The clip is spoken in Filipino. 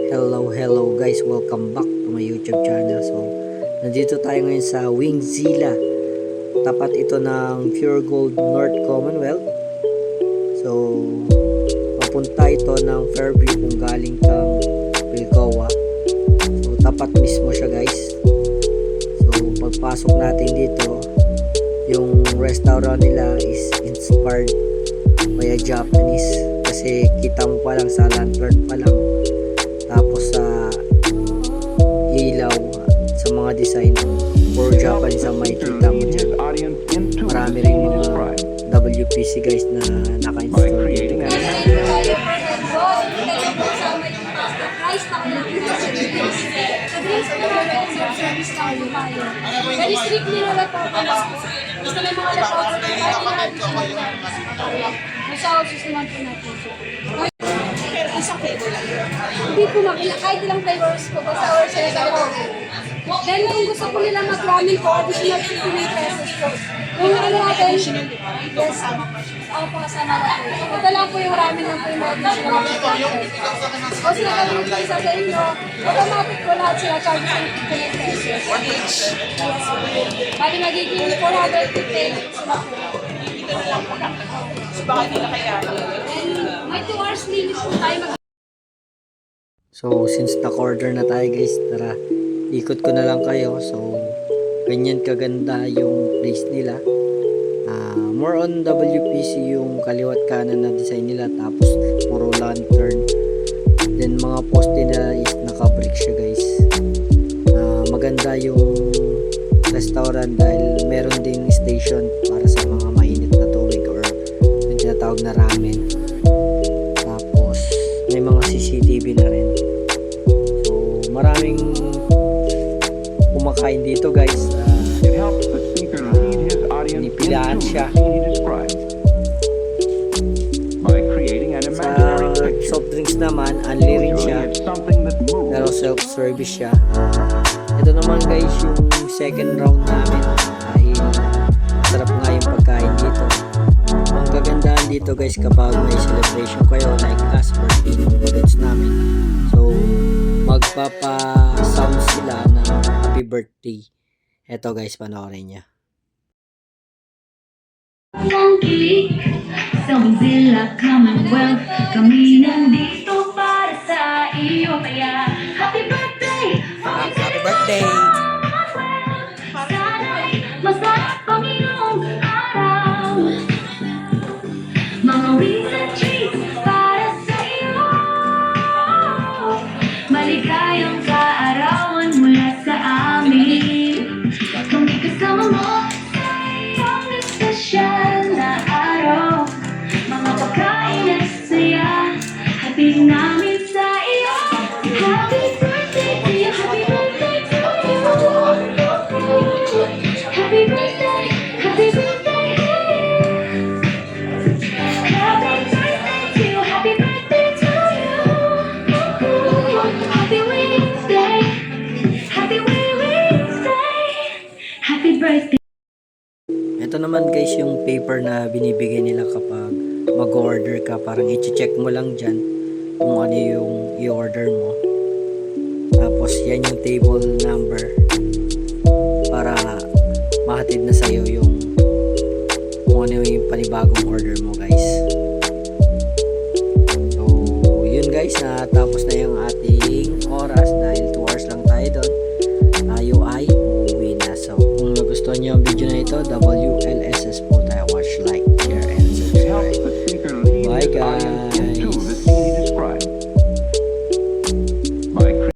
Hello guys, welcome back to my YouTube channel. So, nandito tayo ngayon sa Wingzilla. Tapat ito ng Pure Gold North Commonwealth. So, papunta ito ng Fairview kung galing kang Pilcoa. So, tapat mismo siya guys. So, pagpasok natin dito, yung restaurant nila is inspired by a Japanese. Kasi kita mo pa lang sa lantern pa lang. Tapos sa ilaw, sa mga design for Japanese ang makikita mo dyan. Marami rin mga WPC guys na naka-install dito guys. Very strictly na lang po. Gusto may mga lasaw. Lasaw, susunod po natin. Isang flavor lang. Hindi po makina. Kahit ilang flavors po. Basta or sila sa po. Then kung gusto po nila mag-ramen po, additional 59 pesos po. Kung ano natin, yes. Ako po kasama na po. Ito lang po yung ramen lang po yung additional 59 pesos. O sila kami isa sa inyo, automatic po lahat sila charges ng 59 pesos. Yes. Bali magiging 450 sila po. Dito na lang po lang. So baka nila kaya. And may 2 hours limit po tayo So, since naka-order na tayo guys, tara, ikot ko na lang kayo. So, ganyan kaganda yung place nila. More on WPC yung kaliwat kanan na design nila. Tapos, puro lantern. Then, mga poste na is naka-brick siya guys. Maganda yung restaurant dahil meron din station para sa mga mainit na tubig or yung tinatawag na ramen. Tapos, may mga CCTV na rin. So, maraming kumakain dito guys. Nipilaan siya. Sa soft drinks naman, unli rin siya. Pero self-service siya. Ito naman guys yung second round namin. Dahil sarap nga yung pagkain dito. Ang kagandahan dito guys kapag may celebration kayo like us, birthday ng students namin. So, magpapa-sound sila ng happy birthday. Eto guys, panoorin niya. Monkey, sa Wingzilla Commonwealth, kami nandito para sa iyo. Kaya, happy birthday! Happy birthday! Sana'y masarap ang iyong araw. Mga wings and treats para sa iyo. Maligayang kaarawan mula sa amin. Kami kasama mo sa iyong espesyal na araw. Mga pagkain at saya, hatid namin sa iyo. Happy birthday to you, happy birthday to you. Happy birthday, happy birthday. Happy birthday to you, happy birthday to you. Happy Wednesday, happy Wednesday. Happy birthday. Ito naman guys yung paper na binibigay nila kapag mag-order ka. Parang i-check mo lang dyan kung ano yung i-order mo. Tapos yan yung table number para mahatid na sa'yo yung kung ano yung panibagong order mo guys. So yun guys, natapos na yung ating oras dahil 2 hours lang tayo doon. Tayo ay uuwi na. So kung nagustuhan nyo ang video na ito, double